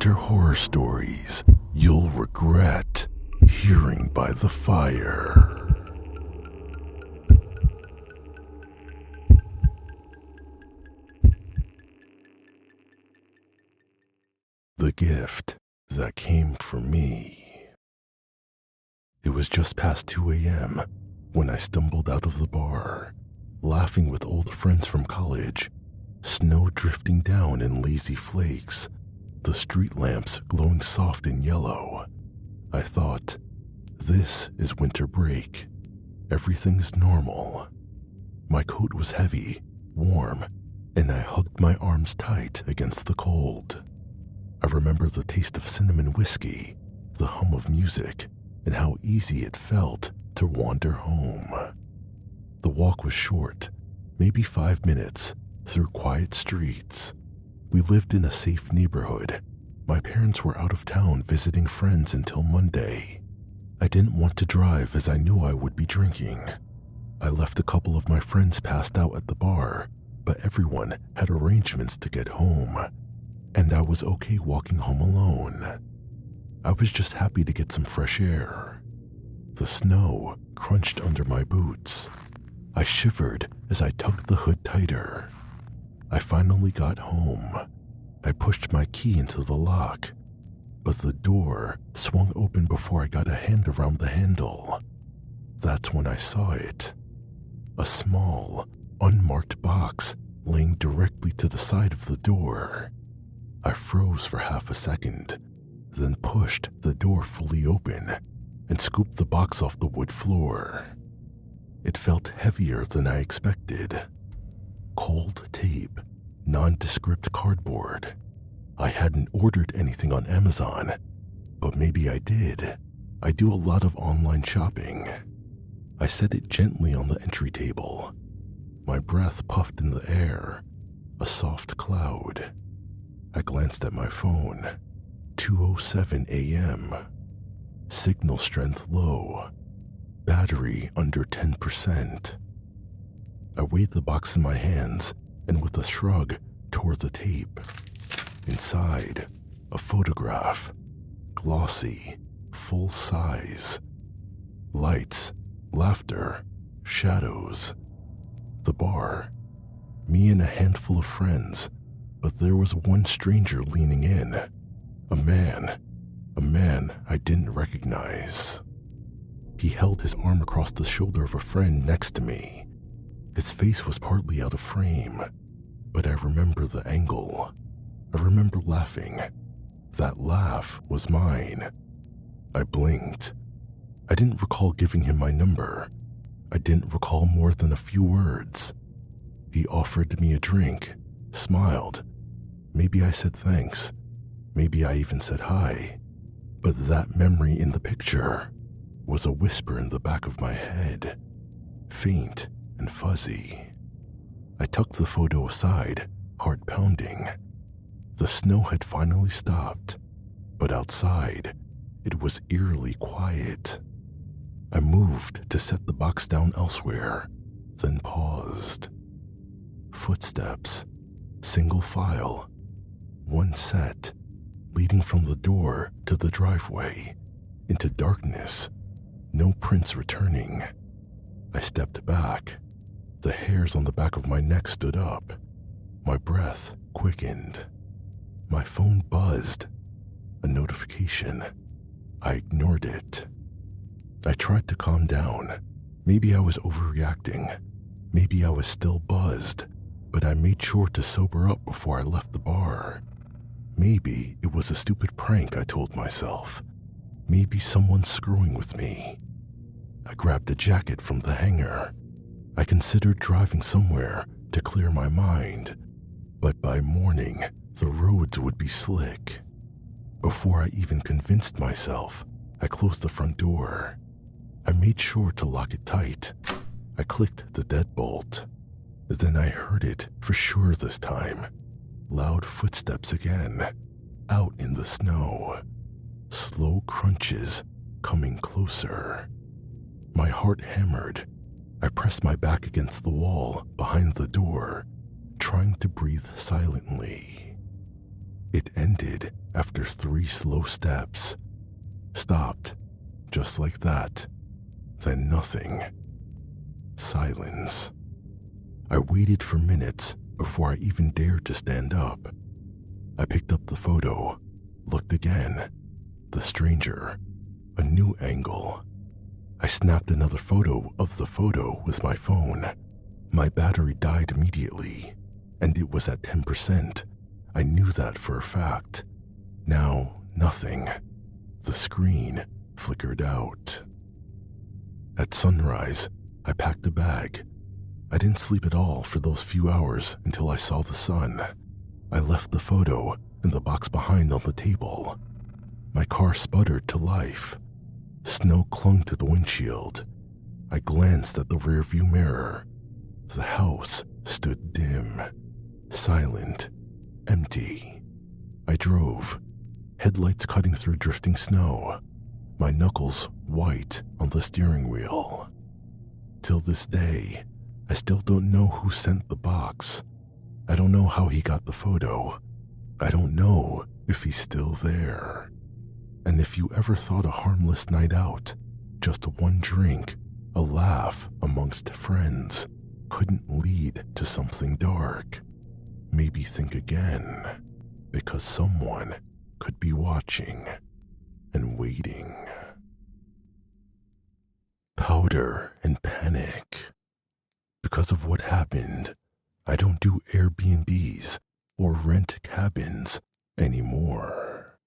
winter horror stories you'll regret hearing by the fire. The gift that came for me. It was just past 2 a.m. when I stumbled out of the bar, laughing with old friends from college, snow drifting down in lazy flakes, the street lamps glowing soft and yellow. I thought, this is winter break. Everything's normal. My coat was heavy, warm, and I hugged my arms tight against the cold. I remember the taste of cinnamon whiskey, the hum of music, and how easy it felt to wander home. The walk was short, maybe 5 minutes, through quiet streets. We lived in a safe neighborhood. My parents were out of town visiting friends until Monday. I didn't want to drive as I knew I would be drinking. I left a couple of my friends passed out at the bar, but everyone had arrangements to get home, and I was okay walking home alone. I was just happy to get some fresh air. The snow crunched under my boots. I shivered as I tugged the hood tighter. I finally got home. I pushed my key into the lock, but the door swung open before I got a hand around the handle. That's when I saw it. A small, unmarked box laying directly to the side of the door. I froze for half a second, then pushed the door fully open and scooped the box off the wood floor. It felt heavier than I expected. Cold tape, nondescript cardboard. I hadn't ordered anything on Amazon, but maybe I did. I do a lot of online shopping. I set it gently on the entry table. My breath puffed in the air, a soft cloud. I glanced at my phone. 2:07 a.m. Signal strength low. Battery under 10%. I weighed the box in my hands and with a shrug tore the tape. Inside, a photograph. Glossy, full size. Lights, laughter, shadows. The bar. Me and a handful of friends, but there was one stranger leaning in. A man I didn't recognize. He held his arm across the shoulder of a friend next to me. His face was partly out of frame, but I remember the angle. I remember laughing. That laugh was mine. I blinked. I didn't recall giving him my number. I didn't recall more than a few words. He offered me a drink, smiled. Maybe I said thanks. Maybe I even said hi. But that memory in the picture was a whisper in the back of my head, faint and fuzzy. I tucked the photo aside, heart pounding. The snow had finally stopped, but outside, it was eerily quiet. I moved to set the box down elsewhere, then paused. Footsteps, single file, one set, leading from the door to the driveway, into darkness, no prints returning. I stepped back. The hairs on the back of my neck stood up. My breath quickened. My phone buzzed. A notification. I ignored it. I tried to calm down. Maybe I was overreacting. Maybe I was still buzzed, but I made sure to sober up before I left the bar. Maybe it was a stupid prank, I told myself. Maybe someone's screwing with me. I grabbed a jacket from the hanger. I considered driving somewhere to clear my mind, but by morning, the roads would be slick. Before I even convinced myself, I closed the front door. I made sure to lock it tight. I clicked the deadbolt. Then I heard it for sure this time. Loud footsteps again, out in the snow. Slow crunches coming closer. My heart hammered. I pressed my back against the wall behind the door, trying to breathe silently. It ended after 3 slow steps. Stopped, just like that. Then nothing. Silence. I waited for minutes before I even dared to stand up. I picked up the photo, looked again. The stranger. A new angle. I snapped another photo of the photo with my phone. My battery died immediately, and it was at 10%. I knew that for a fact. Now, nothing. The screen flickered out. At sunrise, I packed a bag. I didn't sleep at all for those few hours until I saw the sun. I left the photo in the box behind on the table. My car sputtered to life. Snow clung to the windshield. I glanced at the rearview mirror. The house stood dim, silent, empty. I drove, headlights cutting through drifting snow, my knuckles white on the steering wheel. Till this day, I still don't know who sent the box. I don't know how he got the photo. I don't know if he's still there. And if you ever thought a harmless night out, just one drink, a laugh amongst friends, couldn't lead to something dark, maybe think again, because someone could be watching and waiting. Powder and panic. Because of what happened, I don't do Airbnbs or rent cabins anymore.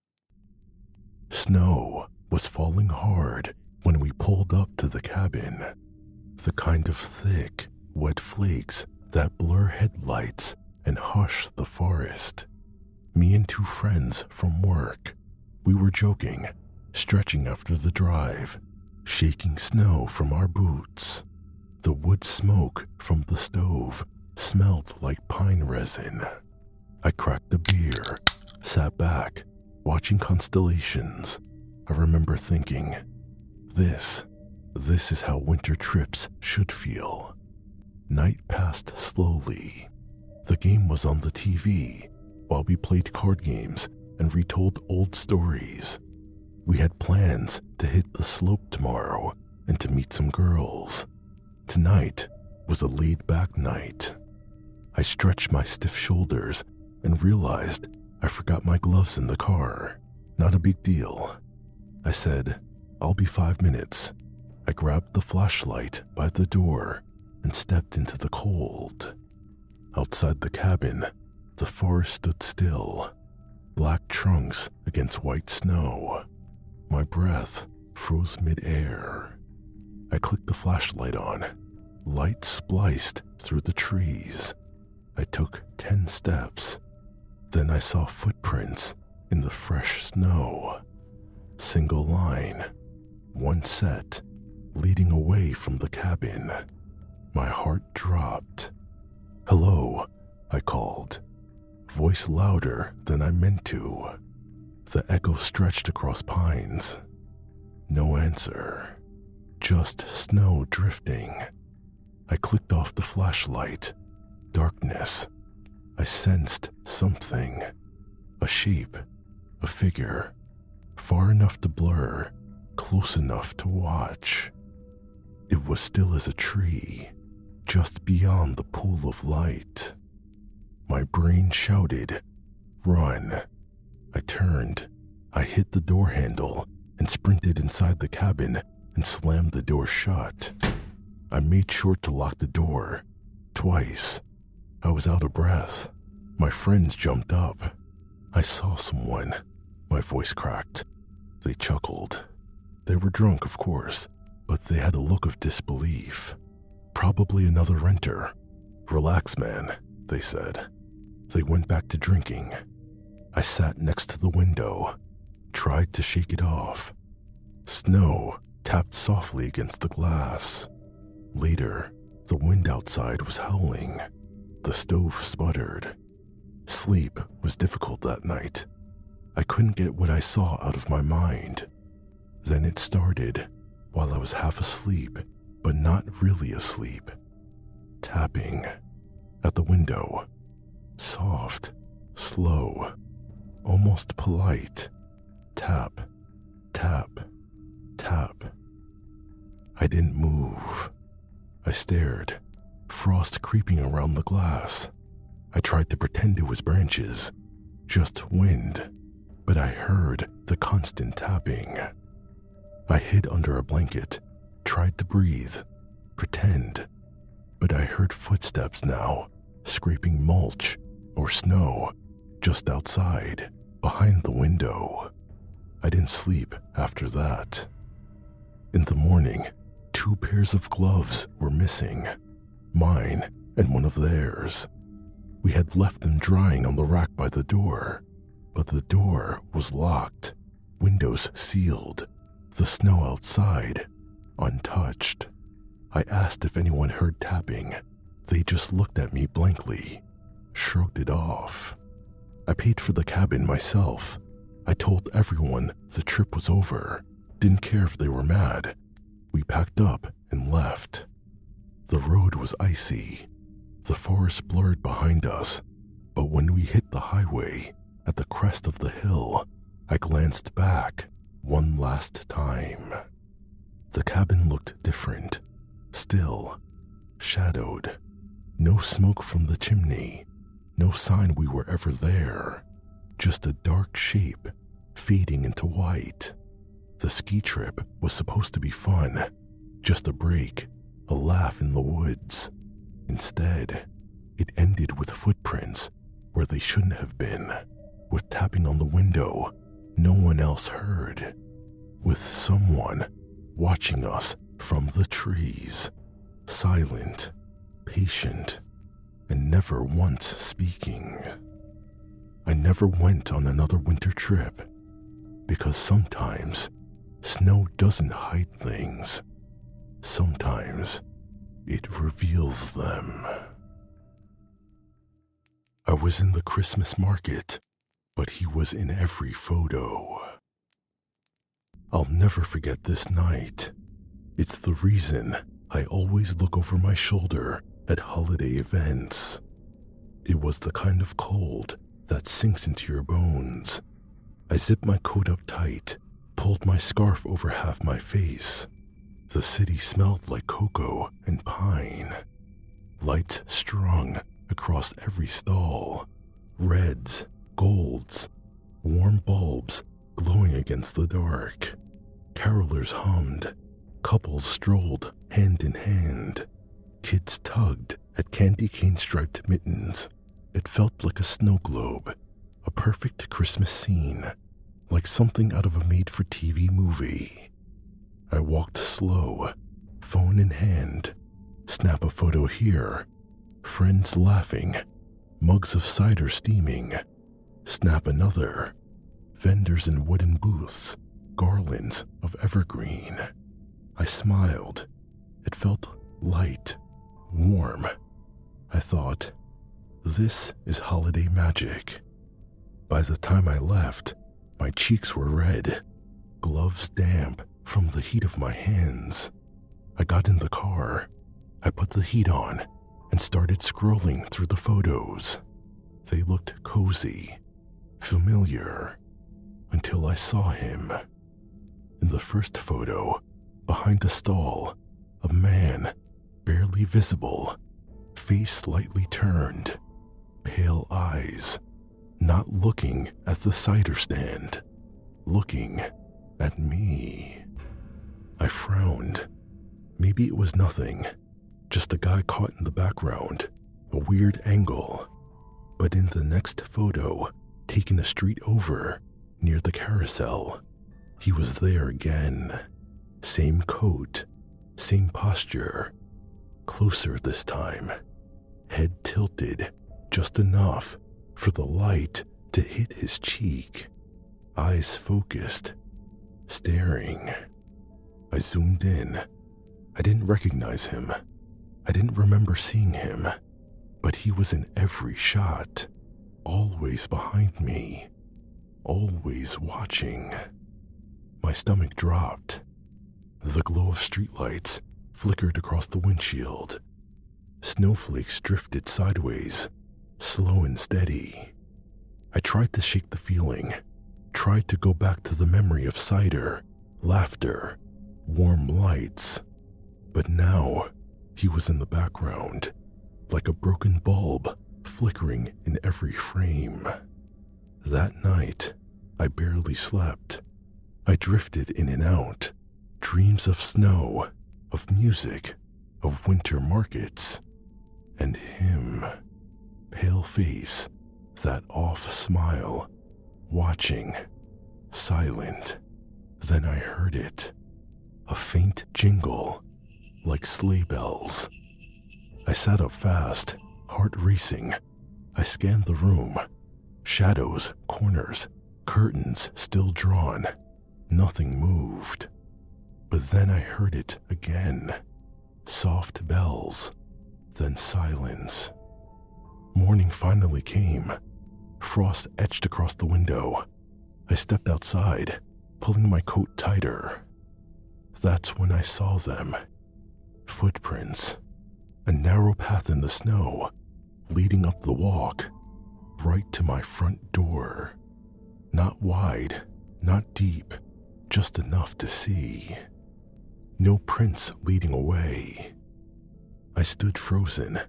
Snow was falling hard when we pulled up to the cabin, the kind of thick, wet flakes that blur headlights and hush the forest. Me and 2 friends from work, we were joking, stretching after the drive, shaking snow from our boots. The wood smoke from the stove smelled like pine resin. I cracked a beer, sat back, watching constellations. I remember thinking, this is how winter trips should feel. Night passed slowly. The game was on the TV while we played card games and retold old stories. We had plans to hit the slope tomorrow and to meet some girls. Tonight was a laid-back night. I stretched my stiff shoulders and realized I forgot my gloves in the car. Not a big deal. I said, I'll be 5 minutes. I grabbed the flashlight by the door and stepped into the cold. Outside the cabin, the forest stood still, black trunks against white snow. My breath froze mid-air. I clicked the flashlight on. Light spliced through the trees. I took 10 steps. Then I saw footprints in the fresh snow. Single line, one set, leading away from the cabin. My heart dropped. Hello, I called, voice louder than I meant to. The echo stretched across pines. No answer, just snow drifting. I clicked off the flashlight. Darkness. I sensed something. A shape, a figure, far enough to blur, close enough to watch. It was still as a tree, just beyond the pool of light. My brain shouted, "Run." I turned. I hit the door handle and sprinted inside the cabin and slammed the door shut. I made sure to lock the door, twice. I was out of breath. My friends jumped up. I saw someone. My voice cracked. They chuckled. They were drunk, of course, but they had a look of disbelief. Probably another renter. Relax, man, they said. They went back to drinking. I sat next to the window, tried to shake it off. Snow tapped softly against the glass. Later, the wind outside was howling. The stove sputtered. Sleep was difficult that night. I couldn't get what I saw out of my mind. Then it started, while I was half asleep, but not really asleep. Tapping at the window. Soft, slow. almost polite. Tap, tap, tap. I didn't move. I stared, frost creeping around the glass. I tried to pretend it was branches, just wind, but I heard the constant tapping. I hid under a blanket, tried to breathe, pretend, but I heard footsteps now, scraping mulch or snow just outside, behind the window. I didn't sleep after that. In the morning, 2 pairs of gloves were missing, mine and one of theirs. We had left them drying on the rack by the door, but the door was locked, windows sealed, the snow outside untouched. I asked if anyone heard tapping. They just looked at me blankly, shrugged it off. I paid for the cabin myself. I told everyone the trip was over, didn't care if they were mad. We packed up and left. The road was icy. The forest blurred behind us, but when we hit the highway at the crest of the hill, I glanced back one last time. The cabin looked different, still, shadowed. No smoke from the chimney, no sign we were ever there, just a dark shape fading into white. The ski trip was supposed to be fun, just a break, a laugh in the woods. Instead, it ended with footprints where they shouldn't have been, with tapping on the window no one else heard, with someone watching us from the trees, silent, patient, and never once speaking. I never went on another winter trip, because sometimes snow doesn't hide things. Sometimes it reveals them. I was in the Christmas market, but he was in every photo. I'll never forget this night. It's the reason I always look over my shoulder at holiday events. It was the kind of cold that sinks into your bones. I zipped my coat up tight, pulled my scarf over half my face. The city smelled like cocoa and pine. Lights strung across every stall. Reds, golds, warm bulbs glowing against the dark. Carolers hummed. Couples strolled hand in hand. Kids tugged at candy cane striped mittens. It felt like a snow globe, a perfect Christmas scene, like something out of a made-for-TV movie. I walked slow, phone in hand, snap a photo here, friends laughing, mugs of cider steaming, snap another, vendors in wooden booths, garlands of evergreen. I smiled. It felt light, warm. I thought, this is holiday magic. By the time I left, my cheeks were red, gloves damp from the heat of my hands. I got in the car. I put the heat on and started scrolling through the photos. They looked cozy, familiar, until I saw him. In the first photo, behind a stall, a man, barely visible, face slightly turned, pale eyes, not looking at the cider stand, looking at me. I frowned. Maybe it was nothing, just a guy caught in the background, a weird angle. But in the next photo, taken a street over, near the carousel, he was there again. Same coat, same posture, closer this time, head tilted just enough for the light to hit his cheek, eyes focused, staring. I zoomed in. I didn't recognize him. I didn't remember seeing him, but he was in every shot, always behind me, always watching. My stomach dropped. The glow of streetlights flickered across the windshield. Snowflakes drifted sideways, slow and steady. I tried to shake the feeling, tried to go back to the memory of cider, laughter, warm lights. But now, he was in the background, like a broken bulb flickering in every frame. That night, I barely slept. I drifted in and out, dreams of snow, of music, of winter markets, and him, pale face, that off smile, watching, silent. Then I heard it, a faint jingle, like sleigh bells. I sat up fast, heart racing. I scanned the room, shadows, corners, curtains still drawn. Nothing moved. But then I heard it again, soft bells, then silence. Morning finally came. Frost etched across the window. I stepped outside, pulling my coat tighter. That's when I saw them. Footprints. A narrow path in the snow, leading up the walk, right to my front door. Not wide, not deep, just enough to see. No prints leading away. I stood frozen,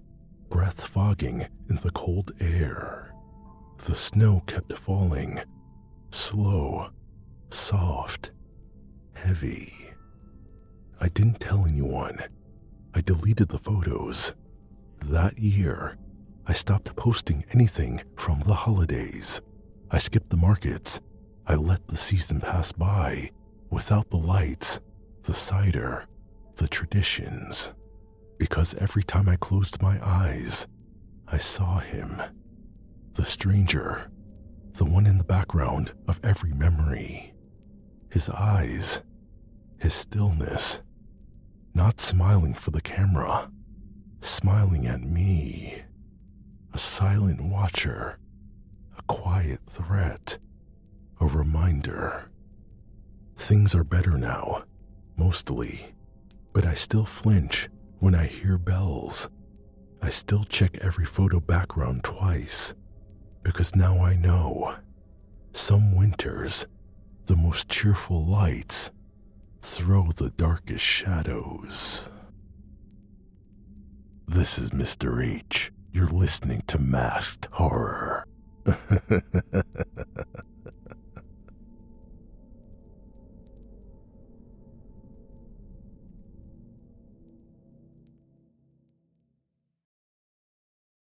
breath fogging in the cold air. The snow kept falling, slow, soft, heavy. I didn't tell anyone. I deleted the photos. That year, I stopped posting anything from the holidays. I skipped the markets. I let the season pass by without the lights, the cider, the traditions. Because every time I closed my eyes, I saw him. The stranger, the one in the background of every memory. His eyes, his stillness, not smiling for the camera, smiling at me. A silent watcher, a quiet threat, a reminder. Things are better now, mostly, but I still flinch when I hear bells. I still check every photo background twice, because now I know. Some winters, the most cheerful lights throw the darkest shadows. This is Mr. H. You're listening to Masked Horror.